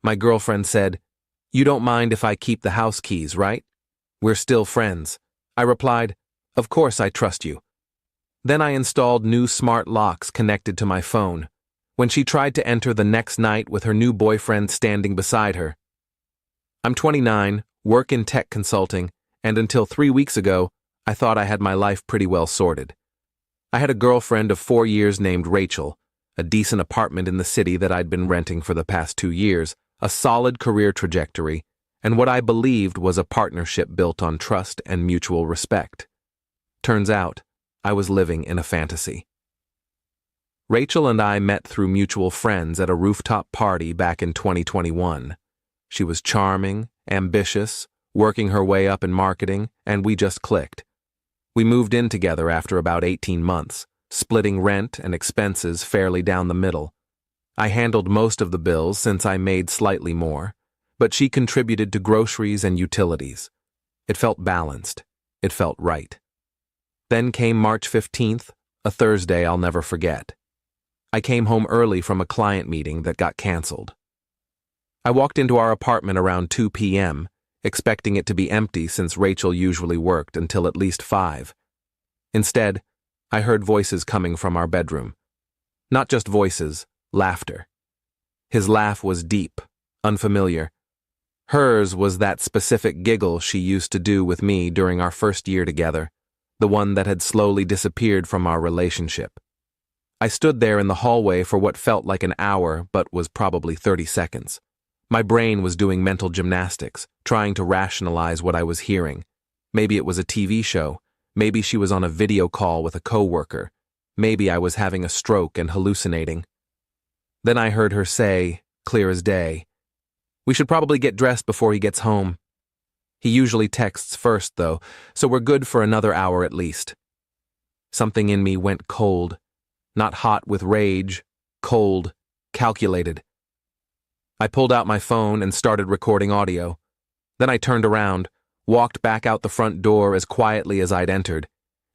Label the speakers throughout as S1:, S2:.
S1: My girlfriend said, "You don't mind if I keep the house keys, right? We're still friends." I replied, "Of course I trust you." Then I installed new smart locks connected to my phone. When she tried to enter the next night with her new boyfriend standing beside her. I'm 29, work in tech consulting, and until 3 weeks ago, I thought I had my life pretty well sorted. I had a girlfriend of 4 years named Rachel, a decent apartment in the city that I'd been renting for the past 2 years, a solid career trajectory, and what I believed was a partnership built on trust and mutual respect. Turns out, I was living in a fantasy. Rachel and I met through mutual friends at a rooftop party back in 2021. She was charming, ambitious, working her way up in marketing, and we just clicked. We moved in together after about 18 months, splitting rent and expenses fairly down the middle. I handled most of the bills since I made slightly more, but she contributed to groceries and utilities. It felt balanced. It felt right. Then came March 15th, a Thursday I'll never forget. I came home early from a client meeting that got canceled. I walked into our apartment around 2 p.m., expecting it to be empty since Rachel usually worked until at least 5. Instead, I heard voices coming from our bedroom. Not just voices, laughter. His laugh was deep, unfamiliar. Hers was that specific giggle she used to do with me during our first year together, the one that had slowly disappeared from our relationship. I stood there in the hallway for what felt like an hour but was probably 30 seconds. My brain was doing mental gymnastics, trying to rationalize what I was hearing. Maybe it was a TV show. Maybe she was on a video call with a coworker. Maybe I was having a stroke and hallucinating. Then I heard her say, clear as day, "We should probably get dressed before he gets home." He usually texts first, though, so we're good for another hour at least. Something in me went cold. Not hot with rage, cold, calculated. I pulled out my phone and started recording audio. Then I turned around, walked back out the front door as quietly as I'd entered,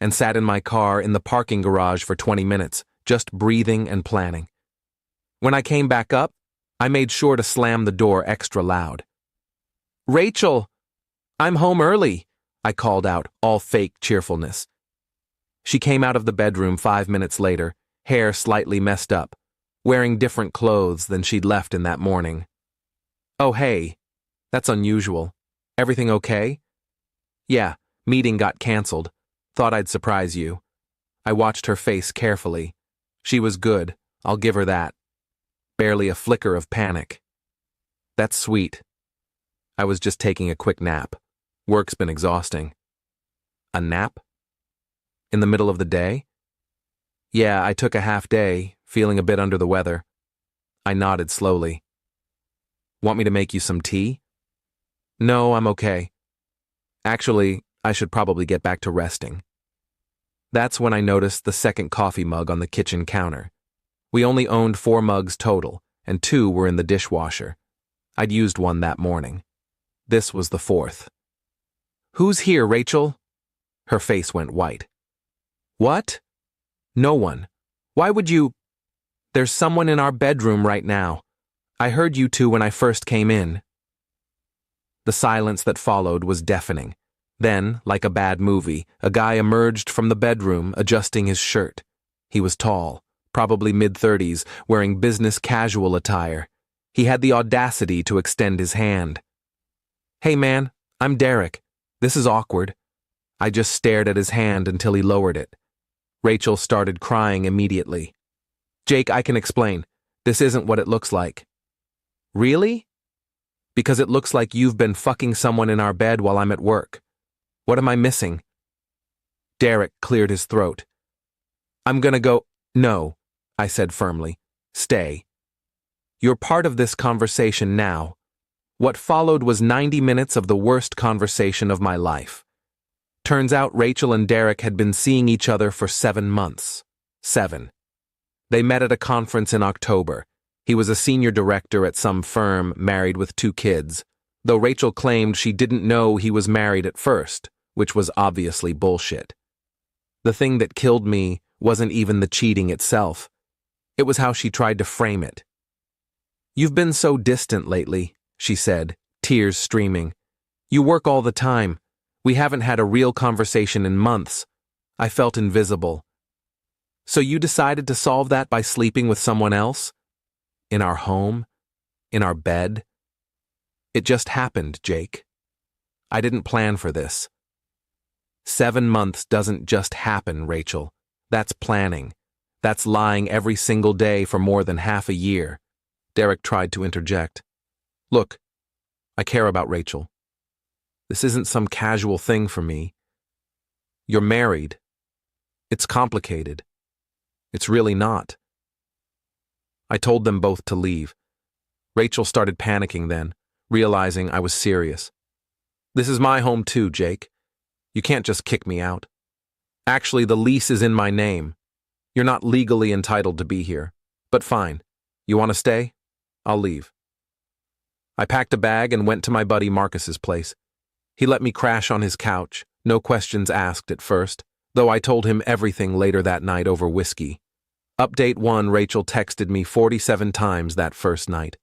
S1: and sat in my car in the parking garage for 20 minutes, just breathing and planning. When I came back up, I made sure to slam the door extra loud. "Rachel, I'm home early," I called out, all fake cheerfulness. She came out of the bedroom 5 minutes later, hair slightly messed up, wearing different clothes than she'd left in that morning. "Oh, hey. That's unusual. Everything okay?" "Yeah, meeting got canceled. Thought I'd surprise you." I watched her face carefully. She was good, I'll give her that. Barely a flicker of panic. "That's sweet. I was just taking a quick nap. Work's been exhausting." "A nap? In the middle of the day?" "Yeah, I took a half day, feeling a bit under the weather." I nodded slowly. "Want me to make you some tea?" "No, I'm okay. Actually, I should probably get back to resting." That's when I noticed the second coffee mug on the kitchen counter. We only owned 4 mugs total, and 2 were in the dishwasher. I'd used one that morning. This was the 4th. "Who's here, Rachel?" Her face went white. "What?" "No one. Why would you—" "There's someone in our bedroom right now. I heard you two when I first came in." The silence that followed was deafening. Then, like a bad movie, a guy emerged from the bedroom, adjusting his shirt. He was tall, probably mid-30s, wearing business casual attire. He had the audacity to extend his hand. "Hey man, I'm Derek. This is awkward." I just stared at his hand until he lowered it. Rachel started crying immediately. "Jake, I can explain. This isn't what it looks like." "Really?" "Because it looks like you've been fucking someone in our bed while I'm at work. What am I missing?" Derek cleared his throat. "I'm gonna go—" "No," I said firmly. "Stay. You're part of this conversation now." What followed was 90 minutes of the worst conversation of my life. Turns out Rachel and Derek had been seeing each other for 7 months. 7. They met at a conference in October. He was a senior director at some firm, married with 2 kids, though Rachel claimed she didn't know he was married at first, which was obviously bullshit. The thing that killed me wasn't even the cheating itself. It was how she tried to frame it. You've been so distant lately, she said, tears streaming. You work all the time. We haven't had a real conversation in months. I felt invisible. So you decided to solve that by sleeping with someone else? In our home? In our bed? It just happened, Jake. I didn't plan for this. 7 months doesn't just happen, Rachel. That's planning. That's lying every single day for more than half a year. Derek tried to interject. Look, I care about Rachel. This isn't some casual thing for me. You're married. It's complicated. It's really not. I told them both to leave. Rachel started panicking then, realizing I was serious. This is my home too, Jake. You can't just kick me out. Actually, the lease is in my name. You're not legally entitled to be here. But fine. You want to stay? I'll leave. I packed a bag and went to my buddy Marcus's place. He let me crash on his couch, no questions asked at first, though I told him everything later that night over whiskey. Update 1, Rachel texted me 47 times that first night.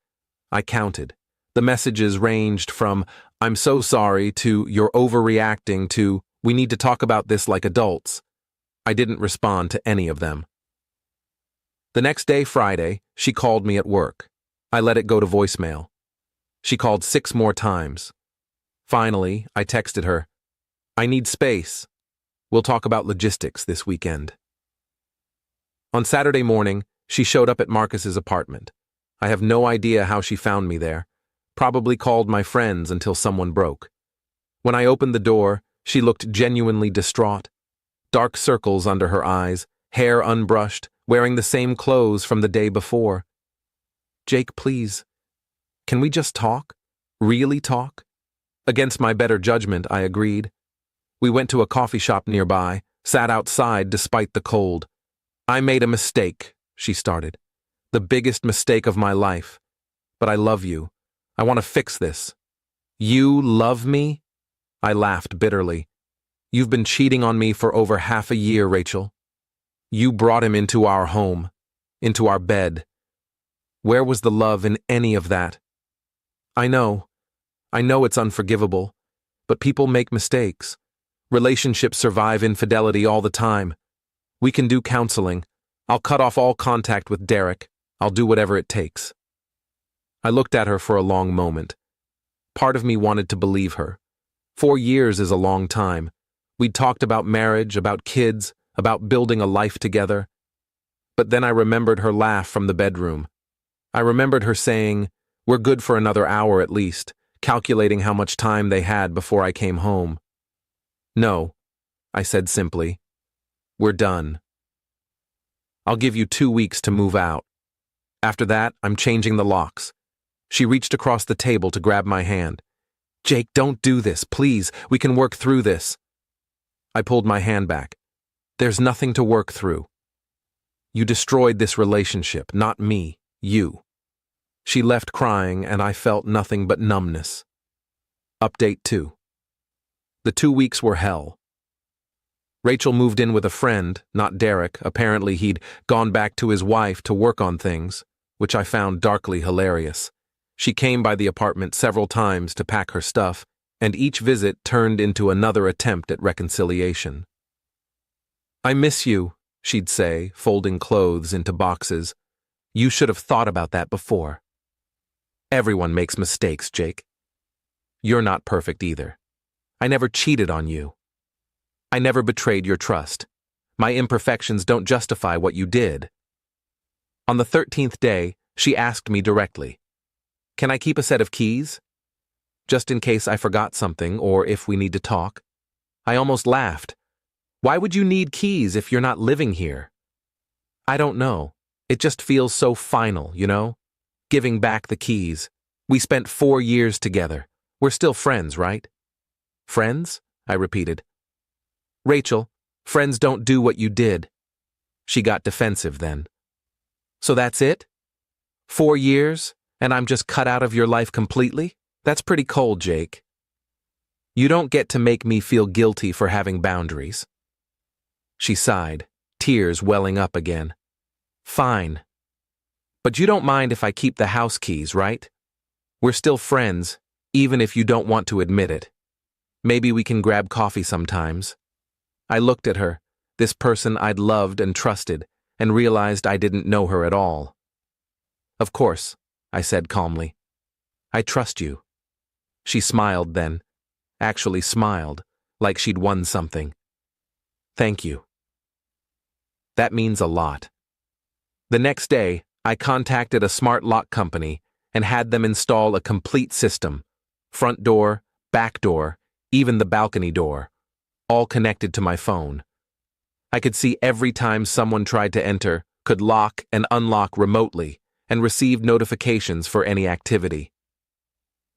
S1: I counted. The messages ranged from, I'm so sorry, to you're overreacting, to we need to talk about this like adults. I didn't respond to any of them. The next day, Friday, she called me at work. I let it go to voicemail. She called 6 more times. Finally, I texted her, I need space. We'll talk about logistics this weekend. On Saturday morning, she showed up at Marcus's apartment. I have no idea how she found me there. Probably called my friends until someone broke. When I opened the door, she looked genuinely distraught. Dark circles under her eyes, hair unbrushed, wearing the same clothes from the day before. Jake, please. Can we just talk? Really talk? Against my better judgment, I agreed. We went to a coffee shop nearby, sat outside despite the cold. I made a mistake, she started. The biggest mistake of my life. But I love you. I want to fix this. You love me? I laughed bitterly. You've been cheating on me for over half a year, Rachel. You brought him into our home, into our bed. Where was the love in any of that? I know it's unforgivable, but people make mistakes. Relationships survive infidelity all the time. We can do counseling. I'll cut off all contact with Derek. I'll do whatever it takes. I looked at her for a long moment. Part of me wanted to believe her. 4 years is a long time. We'd talked about marriage, about kids, about building a life together. But then I remembered her laugh from the bedroom. I remembered her saying, we're good for another hour at least, calculating how much time they had before I came home. No, I said simply. We're done. I'll give you 2 weeks to move out. After that, I'm changing the locks. She reached across the table to grab my hand. Jake, don't do this, please. We can work through this. I pulled my hand back. There's nothing to work through. You destroyed this relationship, not me, you. She left crying, and I felt nothing but numbness. Update 2. The 2 weeks were hell. Rachel moved in with a friend, not Derek. Apparently he'd gone back to his wife to work on things, which I found darkly hilarious. She came by the apartment several times to pack her stuff, and each visit turned into another attempt at reconciliation. I miss you, she'd say, folding clothes into boxes. You should have thought about that before. Everyone makes mistakes, Jake. You're not perfect either. I never cheated on you. I never betrayed your trust. My imperfections don't justify what you did. On the 13th day, she asked me directly, can I keep a set of keys? Just in case I forgot something or if we need to talk. I almost laughed. Why would you need keys if you're not living here? I don't know. It just feels so final, you know? Giving back the keys. We spent 4 years together. We're still friends, right? Friends? I repeated. Rachel, friends don't do what you did. She got defensive then. So that's it? 4 years, and I'm just cut out of your life completely? That's pretty cold, Jake. You don't get to make me feel guilty for having boundaries. She sighed, tears welling up again. Fine. But you don't mind if I keep the house keys, right? We're still friends, even if you don't want to admit it. Maybe we can grab coffee sometimes. I looked at her, this person I'd loved and trusted, and realized I didn't know her at all. Of course, I said calmly. I trust you. She smiled then, actually smiled, like she'd won something. Thank you. That means a lot. The next day, I contacted a smart lock company and had them install a complete system. Front door, back door, even the balcony door, all connected to my phone. I could see every time someone tried to enter, could lock and unlock remotely, and received notifications for any activity.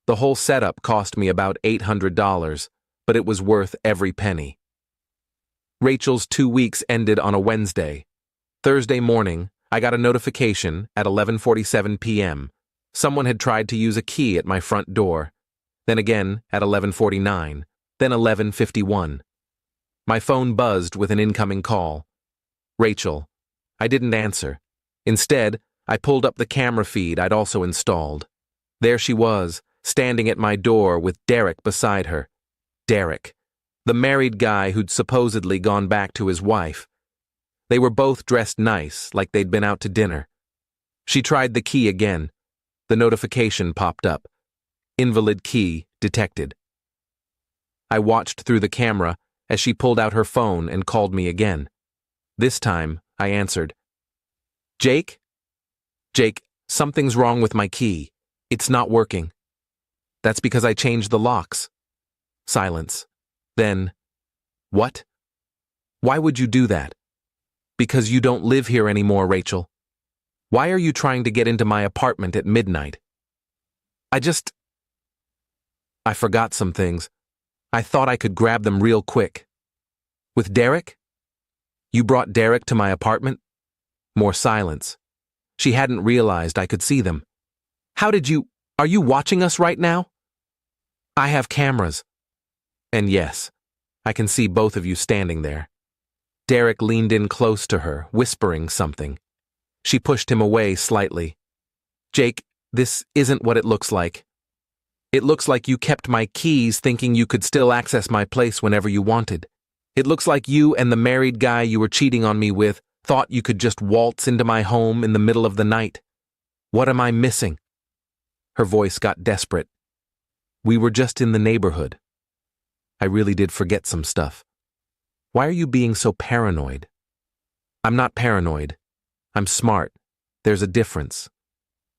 S1: The whole setup cost me about $800, but it was worth every penny. Rachel's 2 weeks ended on a Wednesday. Thursday morning, I got a notification at 11:47 p.m. Someone had tried to use a key at my front door, then again at 11:49, then 11:51. My phone buzzed with an incoming call. Rachel. I didn't answer. Instead, I pulled up the camera feed I'd also installed. There she was, standing at my door with Derek beside her. Derek, the married guy who'd supposedly gone back to his wife. They were both dressed nice, like they'd been out to dinner. She tried the key again. The notification popped up. Invalid key detected. I watched through the camera as she pulled out her phone and called me again. This time, I answered. Jake? Jake, something's wrong with my key. It's not working. That's because I changed the locks. Silence. Then, what? Why would you do that? Because you don't live here anymore, Rachel. Why are you trying to get into my apartment at midnight? I forgot some things. I thought I could grab them real quick. With Derek? You brought Derek to my apartment? More silence. She hadn't realized I could see them. Are you watching us right now? I have cameras. And yes, I can see both of you standing there. Derek leaned in close to her, whispering something. She pushed him away slightly. Jake, this isn't what it looks like. It looks like you kept my keys thinking you could still access my place whenever you wanted. It looks like you and the married guy you were cheating on me with thought you could just waltz into my home in the middle of the night. What am I missing? Her voice got desperate. We were just in the neighborhood. I really did forget some stuff. Why are you being so paranoid? I'm not paranoid. I'm smart. There's a difference.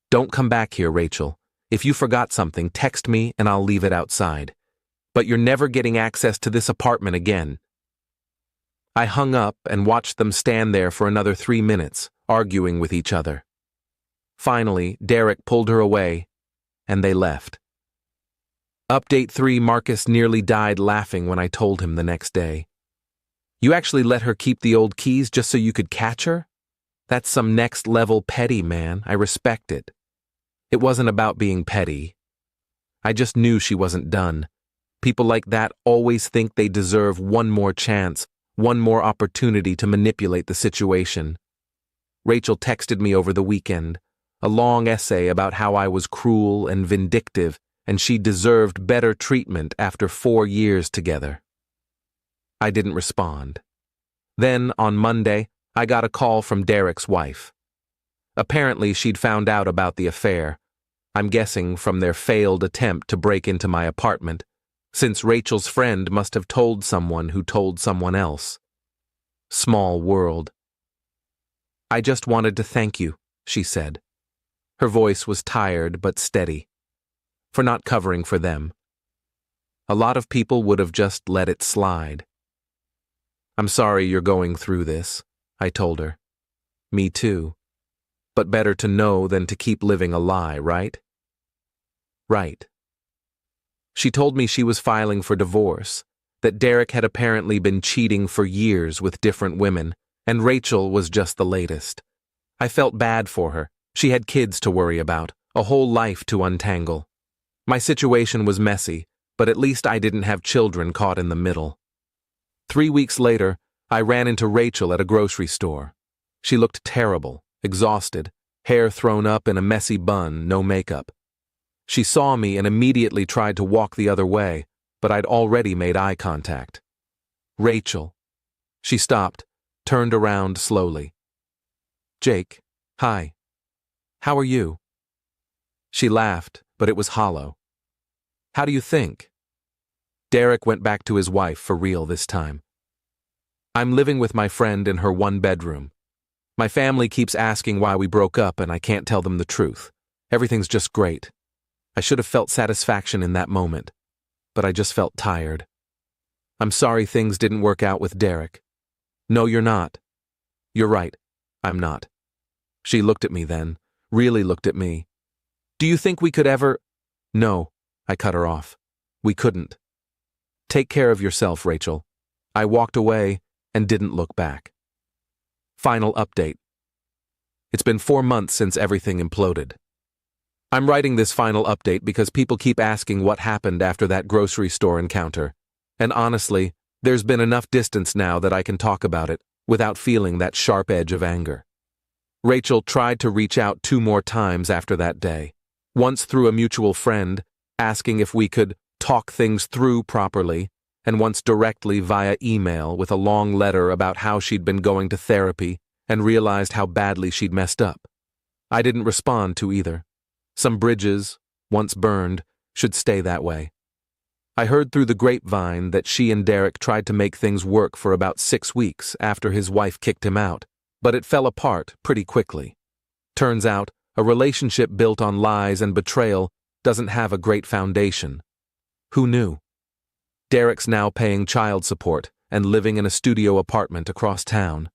S1: Don't come back here, Rachel. If you forgot something, text me and I'll leave it outside. But you're never getting access to this apartment again. I hung up and watched them stand there for another 3 minutes, arguing with each other. Finally, Derek pulled her away, and they left. Update 3: Marcus nearly died laughing when I told him the next day. You actually let her keep the old keys just so you could catch her? That's some next-level petty, man. I respect it. It wasn't about being petty. I just knew she wasn't done. People like that always think they deserve one more chance, one more opportunity to manipulate the situation. Rachel texted me over the weekend, a long essay about how I was cruel and vindictive, and she deserved better treatment after 4 years together. I didn't respond. Then, on Monday, I got a call from Derek's wife. Apparently, she'd found out about the affair. I'm guessing from their failed attempt to break into my apartment, since Rachel's friend must have told someone who told someone else. Small world. I just wanted to thank you, she said. Her voice was tired but steady. For not covering for them. A lot of people would have just let it slide. I'm sorry you're going through this, I told her. Me too. But better to know than to keep living a lie, right? Right. She told me she was filing for divorce, that Derek had apparently been cheating for years with different women, and Rachel was just the latest. I felt bad for her. She had kids to worry about, a whole life to untangle. My situation was messy, but at least I didn't have children caught in the middle. 3 weeks later, I ran into Rachel at a grocery store. She looked terrible, exhausted, hair thrown up in a messy bun, no makeup. She saw me and immediately tried to walk the other way, but I'd already made eye contact. Rachel. She stopped, turned around slowly. Jake, hi. How are you? She laughed, but it was hollow. How do you think? Derek went back to his wife for real this time. I'm living with my friend in her one-bedroom. My family keeps asking why we broke up and I can't tell them the truth. Everything's just great. I should have felt satisfaction in that moment, but I just felt tired. I'm sorry things didn't work out with Derek. No, you're not. You're right, I'm not. She looked at me then, really looked at me. Do you think we could ever… No, I cut her off. We couldn't. Take care of yourself, Rachel. I walked away and didn't look back. Final update. It's been 4 months since everything imploded. I'm writing this final update because people keep asking what happened after that grocery store encounter. And honestly, there's been enough distance now that I can talk about it without feeling that sharp edge of anger. Rachel tried to reach out 2 more times after that day. Once through a mutual friend, asking if we could talk things through properly, and once directly via email with a long letter about how she'd been going to therapy and realized how badly she'd messed up. I didn't respond to either. Some bridges, once burned, should stay that way. I heard through the grapevine that she and Derek tried to make things work for about 6 weeks after his wife kicked him out, but it fell apart pretty quickly. Turns out, a relationship built on lies and betrayal doesn't have a great foundation. Who knew? Derek's now paying child support and living in a studio apartment across town.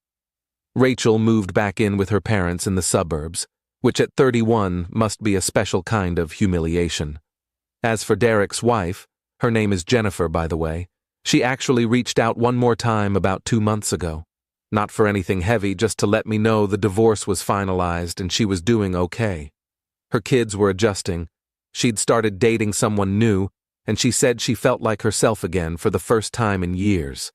S1: Rachel moved back in with her parents in the suburbs, which at 31 must be a special kind of humiliation. As for Derek's wife, her name is Jennifer, by the way, she actually reached out one more time about 2 months ago. Not for anything heavy, just to let me know the divorce was finalized and she was doing okay. Her kids were adjusting. She'd started dating someone new, and she said she felt like herself again for the first time in years.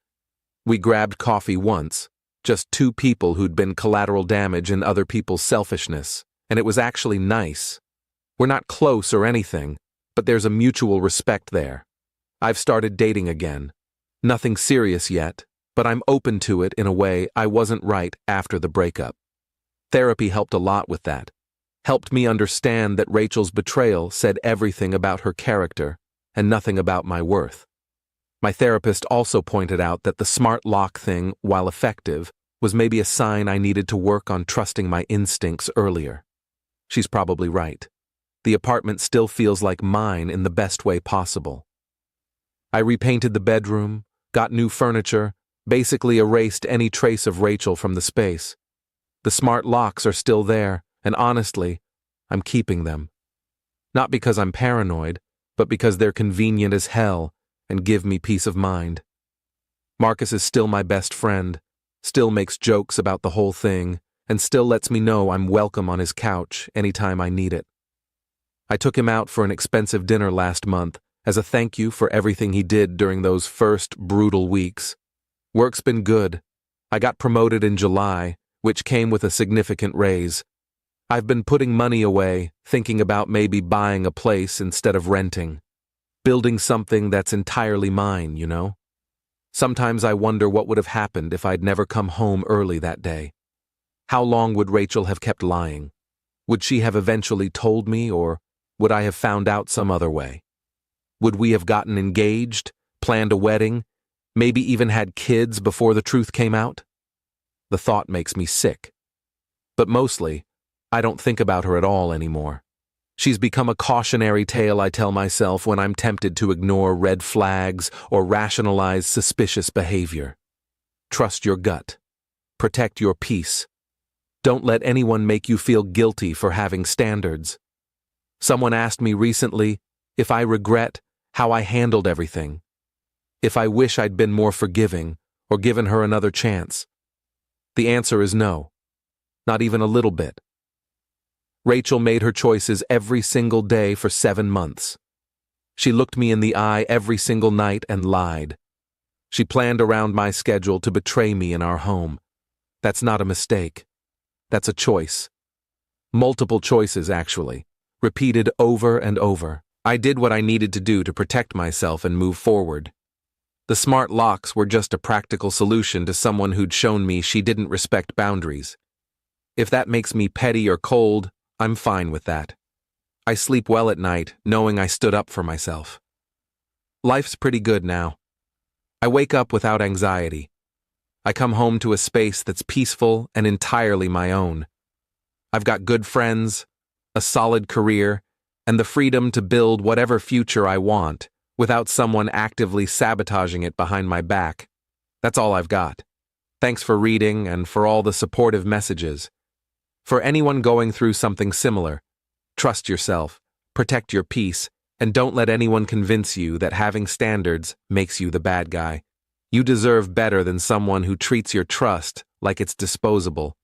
S1: We grabbed coffee once, just 2 people who'd been collateral damage in other people's selfishness, and it was actually nice. We're not close or anything, but there's a mutual respect there. I've started dating again. Nothing serious yet, but I'm open to it in a way I wasn't right after the breakup. Therapy helped a lot with that. Helped me understand that Rachel's betrayal said everything about her character and nothing about my worth. My therapist also pointed out that the smart lock thing, while effective, was maybe a sign I needed to work on trusting my instincts earlier. She's probably right. The apartment still feels like mine in the best way possible. I repainted the bedroom, got new furniture, basically erased any trace of Rachel from the space. The smart locks are still there, and honestly, I'm keeping them. Not because I'm paranoid, but because they're convenient as hell and give me peace of mind. Marcus is still my best friend, still makes jokes about the whole thing, and still lets me know I'm welcome on his couch anytime I need it. I took him out for an expensive dinner last month as a thank you for everything he did during those first brutal weeks. Work's been good. I got promoted in July, which came with a significant raise. I've been putting money away, thinking about maybe buying a place instead of renting. Building something that's entirely mine, you know? Sometimes I wonder what would have happened if I'd never come home early that day. How long would Rachel have kept lying? Would she have eventually told me, or would I have found out some other way? Would we have gotten engaged, planned a wedding, maybe even had kids before the truth came out? The thought makes me sick. But mostly, I don't think about her at all anymore. She's become a cautionary tale I tell myself when I'm tempted to ignore red flags or rationalize suspicious behavior. Trust your gut. Protect your peace. Don't let anyone make you feel guilty for having standards. Someone asked me recently if I regret how I handled everything, if I wish I'd been more forgiving or given her another chance. The answer is no, not even a little bit. Rachel made her choices every single day for 7 months. She looked me in the eye every single night and lied. She planned around my schedule to betray me in our home. That's not a mistake. That's a choice. Multiple choices, actually, repeated over and over. I did what I needed to do to protect myself and move forward. The smart locks were just a practical solution to someone who'd shown me she didn't respect boundaries. If that makes me petty or cold, I'm fine with that. I sleep well at night, knowing I stood up for myself. Life's pretty good now. I wake up without anxiety. I come home to a space that's peaceful and entirely my own. I've got good friends, a solid career, and the freedom to build whatever future I want without someone actively sabotaging it behind my back. That's all I've got. Thanks for reading and for all the supportive messages. For anyone going through something similar, trust yourself, protect your peace, and don't let anyone convince you that having standards makes you the bad guy. You deserve better than someone who treats your trust like it's disposable.